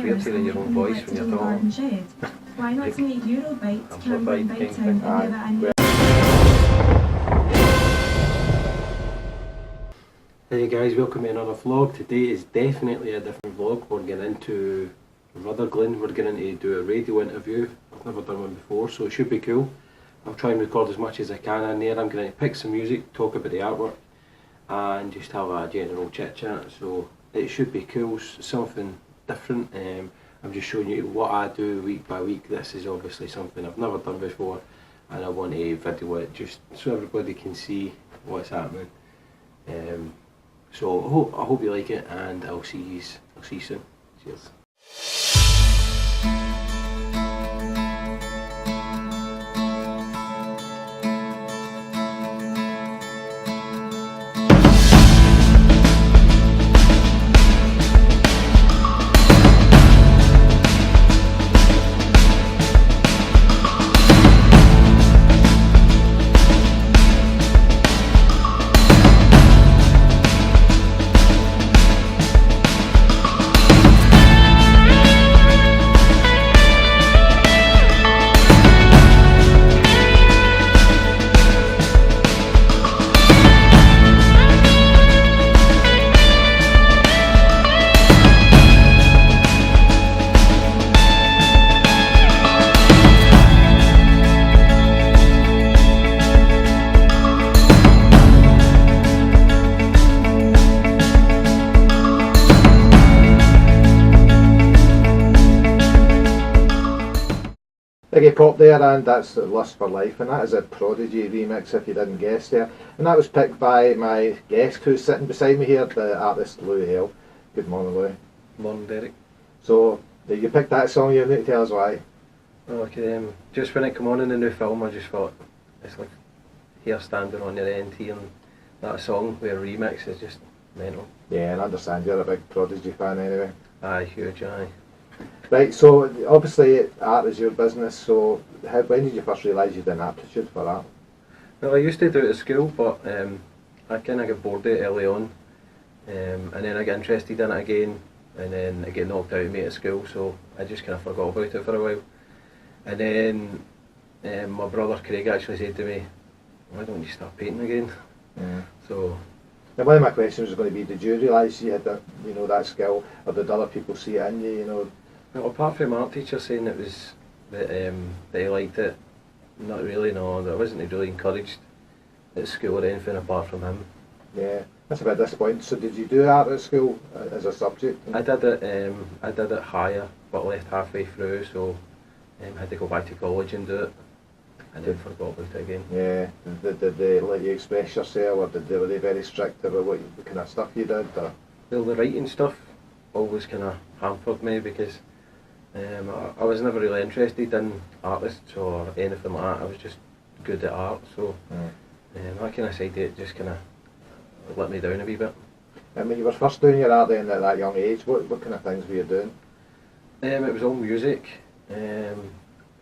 weird hearing your own voice when you're talking. Why not make Eurobites, Camglen, Bite Town, and give it a new... Hey guys, welcome to another vlog. Today is definitely a different vlog. We're getting into Rutherglen. We're getting to do a radio interview. I've never done one before, so it should be cool. I'll try and record as much as I can in there. I'm going to pick some music, talk about the artwork, and just have a general chit chat. So it should be cool, something different. I'm just showing you what I do week by week. This is obviously something I've never done before, and I want to video it just so everybody can see what's happening. So I hope you like it, and I'll see you soon. Cheers. Biggie Pop there, and that's Lust for Life, and that is a Prodigy remix if you didn't guess there. And that was picked by my guest who's sitting beside me here, the artist Lewy. Good morning, Lewy. Morning, Derek. So, you picked that song, you need to tell us why. Well, okay, just when it came on in the new film, I just thought it's like here standing on your end here, and that song with a remix is just mental. Yeah, and I understand you're a big Prodigy fan anyway. Aye, huge, aye. Right, so obviously art is your business, so when did you first realise you had an aptitude for art? Well, I used to do it at school, but I kind of got bored of it early on, and then I got interested in it again, and then I get knocked out of me at school, so I just kind of forgot about it for a while. And then my brother Craig actually said to me, "Why don't you start painting again?" Yeah. So. Now, one of my questions was going to be, did you realise you had that, that skill, or did other people see it in you, Well, apart from my art teacher saying it was that he liked it, not really, no. I wasn't really encouraged at school or anything apart from him. Yeah, that's a bit disappointing. So did you do art at school as a subject? I did it higher, but left halfway through, so I had to go back to college and do it, and then forgot about it again. Yeah, did they let you express yourself, or were they very strict about what kind of stuff you did? Or? Well, the writing stuff always kind of hampered me because I was never really interested in artists or anything like that. I was just good at art, so that kind of side of it just kind of let me down a wee bit. I mean, you were first doing your art then at that young age. What kind of things were you doing? It was all music,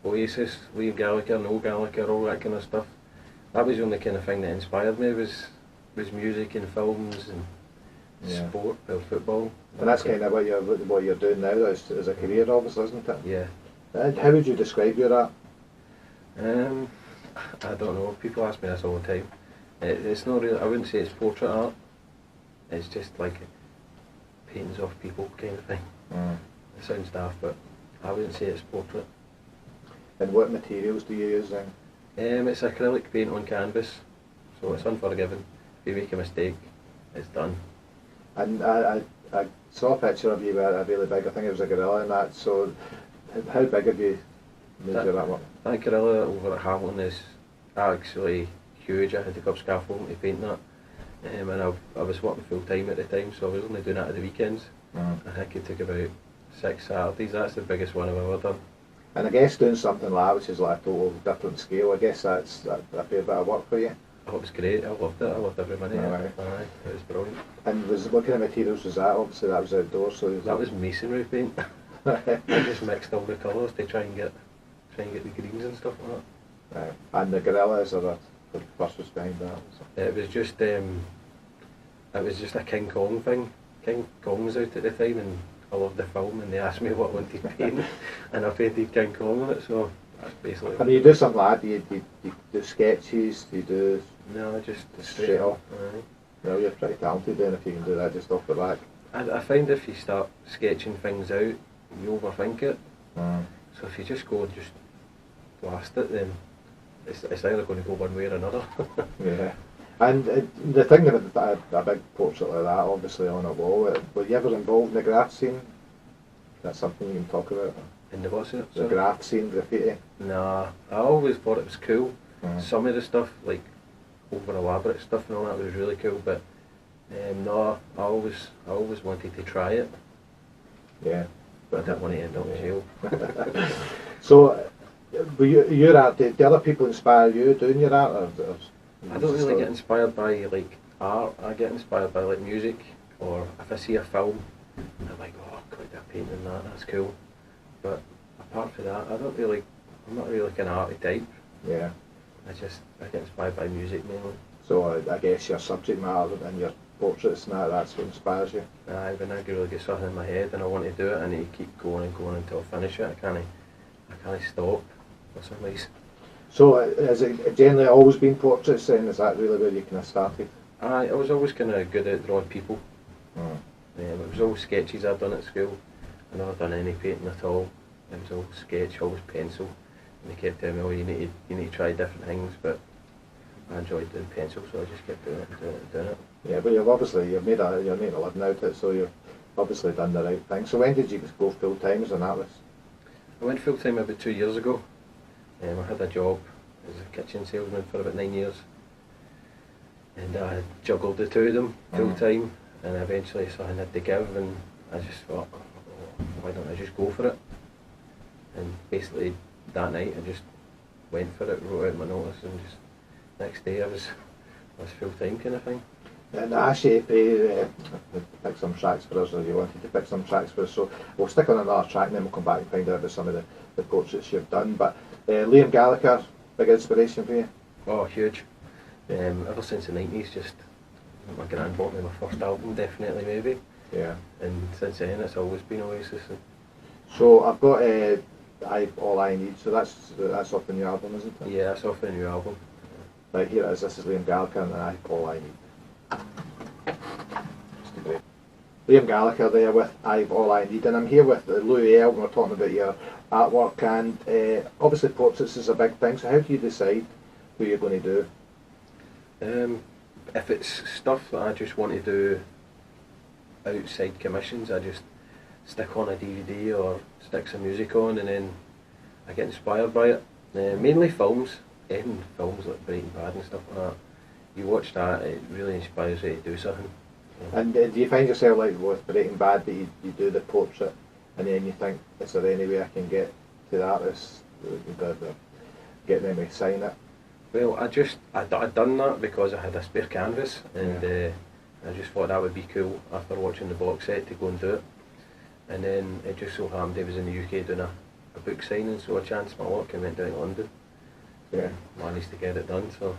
Oasis, Liam Gallagher, Noel Gallagher, all that kind of stuff. That was the only kind of thing that inspired me, was music and films and sport, football. And that's kind of what you're doing now as a career, obviously, isn't it? Yeah. How would you describe your art? I don't know. People ask me this all the time. It's not really. I wouldn't say it's portrait art. It's just like paintings of people kind of thing. It sounds daft, but I wouldn't say it's portrait. And what materials do you use then? It's acrylic paint on canvas, so it's unforgiving. If you make a mistake, it's done. And I saw a picture of you with a really big, I think it was a gorilla in that, so how big have you made your artwork? That gorilla over at Camglen is actually huge. I had to go up scaffolding to paint that, and I was working full time at the time, so I was only doing that at the weekends. I think it took about 6 Saturdays. That's the biggest one I've ever done. And I guess doing something like that, which is like a total different scale, I guess that's a fair bit of work for you. Oh, it was great. I loved it. I loved every minute of it. Aye, it was brilliant. And what kind of materials was that? Obviously that was outdoors, so that was masonry paint. I just mixed all the colours to try and get the greens and stuff like that. Right. And the gorillas, or the purpose behind that? It was just a King Kong thing. King Kong was out at the time, and I loved the film, and they asked me what I wanted to paint, and I painted King Kong on it. So that's basically. I mean, you do something like that. You do sketches. You do No, just straight off. Aye. No, you're pretty talented then if you can do that just off the back. I find if you start sketching things out, you overthink it. So if you just go and just blast it, then it's either going to go one way or another. Yeah. And the thing about a big portrait like that, obviously on a wall, were you ever involved in the graft scene? That's something you can talk about. And the what's it? The graft scene, graffiti. Nah, I always thought it was cool. Mm. Some of the stuff, like over elaborate stuff and all that, was really cool. But no, I always wanted to try it. Yeah. But I didn't want to end up in jail. So, your art, do other people inspire you doing your art? Or I don't really get inspired by like art. I get inspired by like music, or if I see a film, I'm like, oh, I could have painting that. That's cool. But apart from that, I'm not really like an arty type. Yeah. I get inspired by music mainly. So I guess your subject matter and your portraits and that's what inspires you. Aye, when I really get something in my head and I want to do it, I need to keep going and going until I finish it. I can't stop for some reason. So has it generally always been portraits then? Is that really where you kind of started? Aye, I was always kind of good at drawing people. Mm. It was all sketches I'd done at school. I never done any painting at all. It was all sketch, always pencil. And they kept telling me, oh, you need to try different things, but I enjoyed doing pencil, so I just kept doing it and doing it and doing it. Yeah, but you're making a living out of it, so you've obviously done the right thing. So when did you go full time as an artist? I went full time about 2 years ago. I had a job as a kitchen salesman for about 9 years, and I juggled the two of them full time, and eventually something had to give, and I just thought, oh, why don't I just go for it? And basically that night I just went for it, wrote out my notice, and just next day I was full time kind of thing. And I asked you to pick some tracks for us, or you wanted to pick some tracks for us, so we'll stick on another track and then we'll come back and find out about some of the portraits you've done. But Liam Gallagher, big inspiration for you? Oh, huge. Ever since the 90s, just my grand bought me my first album, definitely maybe. Yeah. And since then it's always been Oasis. So I've got All I Need, so that's off the new album, isn't it? Yeah, that's off the new album. Right, here it is, this is Liam Gallagher and All I Need. Liam Gallagher there with I've All I Need, and I'm here with Lewy and we're talking about your artwork, and obviously portraits is a big thing, so how do you decide who you're going to do? If it's stuff that I just want to do outside commissions, I just stick on a DVD or stick some music on, and then I get inspired by it. Mainly films, even films like Breaking Bad and stuff like that. You watch that, it really inspires you to do something. And do you find yourself like with Breaking Bad that you do the portrait and then you think, is there any way I can get to the artist, get them to sign it? Well, I'd done that because I had a spare canvas, and I just thought that would be cool after watching the box set to go and do it. And then it just so happened I was in the UK doing a book signing, so I chanced my luck and went down to London. Yeah. Managed to get it done. So.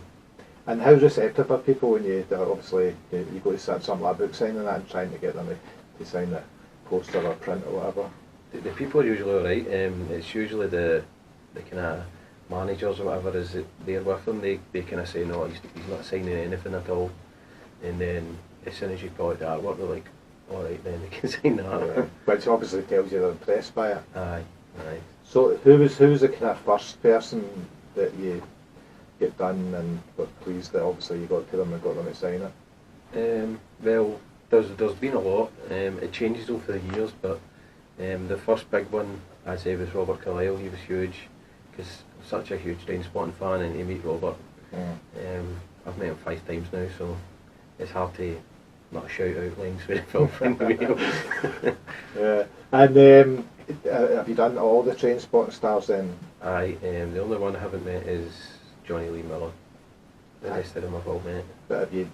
And how receptive are people when you obviously you go to something like a book signing and that and trying to get them to sign the poster or print or whatever? The people are usually alright. It's usually the kind of managers or whatever is there with them. They kind of say no, he's not signing anything at all. And then as soon as you pull out the artwork, they're like, alright, then they can sign that. Yeah. Which obviously tells you they're impressed by it. Aye. So who was the kind of first person that you get done and were pleased that obviously you got to them and got them to sign it? Well, there's been a lot. It changes over the years, but the first big one I'd say was Robert Carlyle. He was huge because I'm such a huge Trainspotting fan, and to meet Robert, I've met him 5 times now, so it's hard to not shout out lines for the film from the wheel. Yeah. And have you done all the Trainspotting stars then? Aye. The only one I haven't met is Johnny Lee Miller. The rest of them I've all met. But have you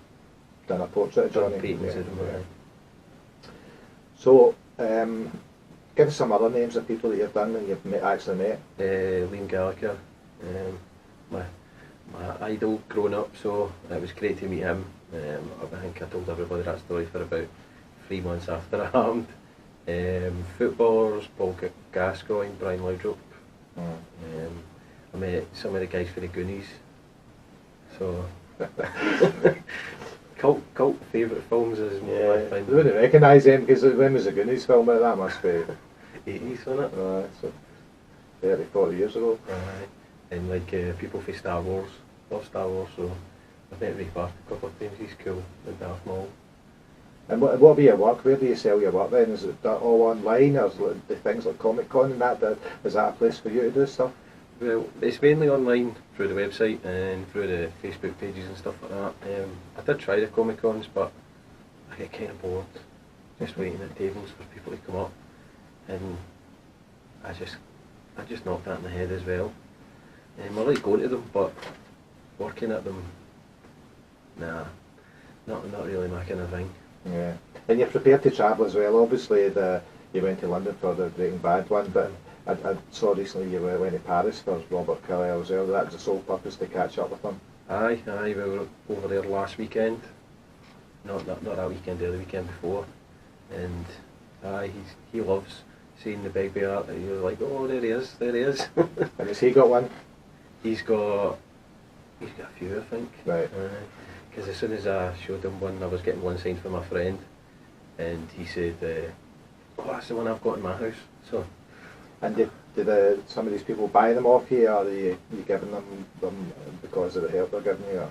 done a portrait of Johnny? Paintings of them, aye. So, give us some other names of people that you've done and you've actually met. Liam Gallagher, my idol growing up, so it was great to meet him. I think I told everybody that story for about 3 months after it happened. Footballers, Paul Gascoigne, Brian Laudrup. Mm. I met some of the guys for the Goonies. So cult favourite films is Yeah, my I thing. wouldn't recognise them because when was the Goonies film? That must be 80s, wasn't it? so 30, 40 years ago. And like people for Star Wars, love Star Wars, so I've met Ray Park a couple of times, he's cool, and Darth Maul. And what about your work? Where do you sell your work then? Is it all online, or is it the things like Comic Con and that? Is that a place for you to do stuff? Well, it's mainly online through the website and through the Facebook pages and stuff like that. I did try the Comic Cons, but I get kind of bored just waiting at tables for people to come up, and I just knocked that in the head as well. I like going to them, but working at them, nah, not really my kind of thing. Yeah, and you're prepared to travel as well. Obviously, you went to London for the Breaking Bad one, but I saw recently you went to Paris for Robert Carlyle as well. That was the sole purpose to catch up with him. Aye, we were over there last weekend. Not that weekend, the other weekend before. And aye, he loves seeing the big bear. You're like, oh, there he is. And has he got one? He's got a few, I think. Right. Because as soon as I showed him one, I was getting one signed for my friend, and he said, oh, that's the one I've got in my house. So. And did some of these people buy them off you, or are you giving them because of the help they're giving you? Or?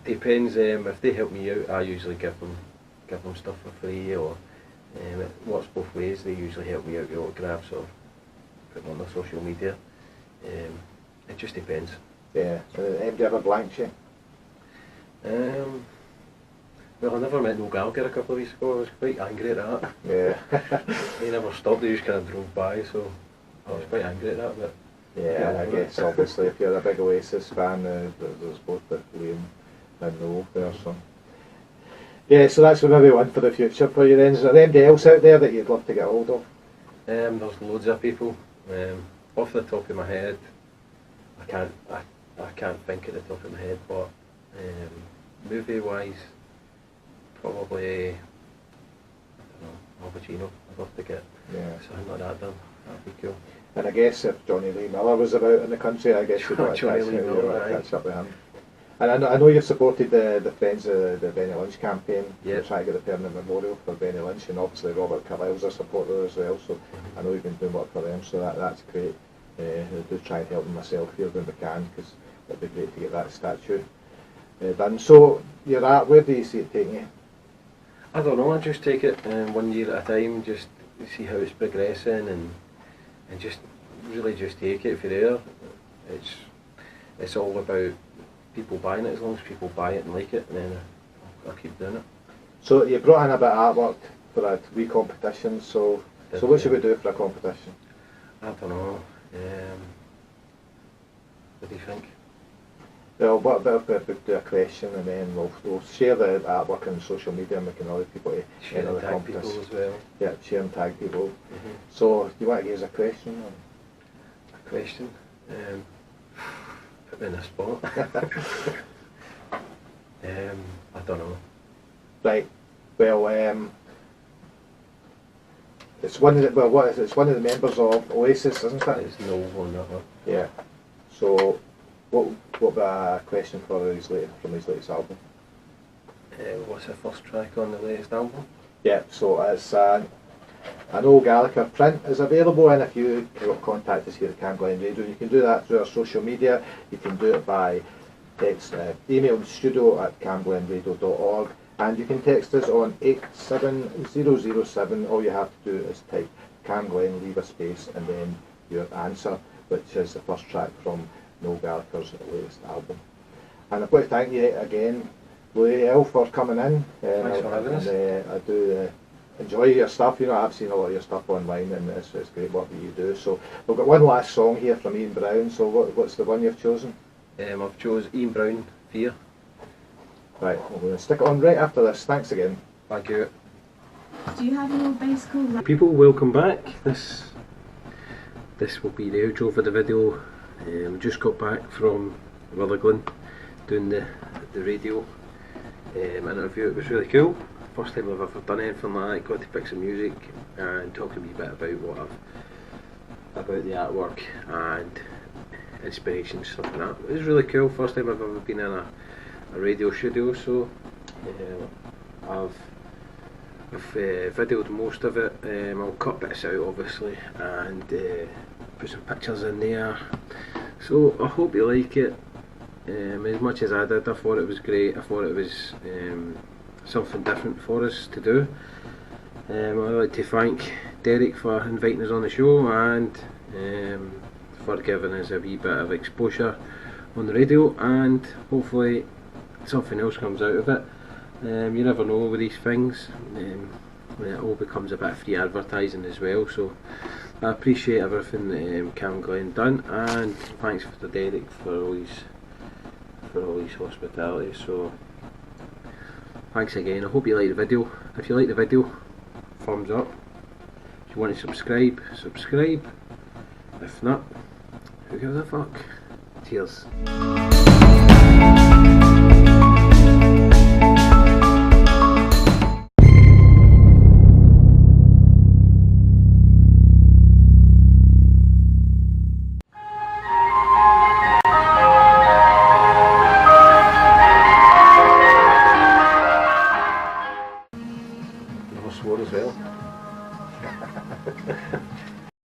Depends. If they help me out, I usually give them stuff for free, or it works both ways. They usually help me out with autographs or put them on their social media. It just depends. Yeah. Anybody ever blanked you? Well, I never met Noel Gallagher a couple of weeks ago. I was quite angry at that. Yeah. He never stopped. He just kind of drove by, so I was quite angry at that. But yeah, I guess obviously if you're a big Oasis fan, there's both the Liam and Noel there. So yeah, so that's maybe one for the future for you then. Is there anybody else out there that you'd love to get hold of? There's loads of people. Off the top of my head, I can't think at the top of my head, but movie wise, probably, I don't know, Al Pacino. I'd love to get something like that done. That'd be cool. And I guess if Johnny Lee Miller was about in the country, I guess you'd want to catch up with him. And I know you've supported the Friends of the Benny Lynch campaign. Yep. To try to get a permanent memorial for Benny Lynch, and obviously Robert Carlyle's a supporter as well, so I know you've been doing work for them, so that's great. I do try and help them myself here when we can, because it'd be great to get that statue done. So your art, where do you see it taking you? I don't know, I just take it 1 year at a time, just see how it's progressing, and just really just take it from there. It's all about people buying it. As long as people buy it and like it, then I'll keep doing it. So you brought in a bit of artwork for a wee competition, so what should we do for a competition? I don't know. What do you think? Well, what about if we do a question, and then we'll share the artwork on social media, and we can allow people to share and tag people as well. Yeah, share and tag people. So, do you want to give us a question? Or? A question? Put me in a spot. I don't know. Right. Well, it's one of the it's one of the members of Oasis, isn't it? It's no on that one. Yeah. So, what about a question for from his latest album? What's the first track on the latest album? Yeah. So it's an Noel Gallagher print is available, and if you contact us here at Camglen Radio, you can do that through our social media. You can do it by text, email studio@camglenradio.org, and you can text us on 87007. All you have to do is type Camglen, leave a space, and then your answer, which is the first track from Noel Gallagher's latest album. And I've got to thank you again, Lewy, for coming in. Thanks for having us. I do enjoy your stuff. You know, I've seen a lot of your stuff online, and it's great work that you do. So we've got one last song here from Ian Brown. So what's the one you've chosen? I've chose Ian Brown, Fear. Right, we're going to stick it on right after this. Thanks again. Thank you. Do you have your bass called? People, welcome back. This will be the outro for the video. Just got back from Rutherglen doing the radio interview. It was really cool. First time I've ever done anything like that. Got to pick some music, and talk a wee bit about about the artwork and inspiration, stuff like that. It was really cool. First time I've ever been in a radio studio, so I've videoed most of it. I'll cut bits out obviously and put some pictures in there. So I hope you like it. As much as I did, I thought it was great. I thought it was something different for us to do. I'd like to thank Derek for inviting us on the show and for giving us a wee bit of exposure on the radio, and hopefully something else comes out of it. You never know with these things, when it all becomes a bit of free advertising as well. So I appreciate everything that Camglen done, and thanks to Derek for all his hospitality. So thanks again. I hope you like the video. If you like the video, thumbs up. If you want to subscribe, subscribe. If not, who gives a fuck? Cheers.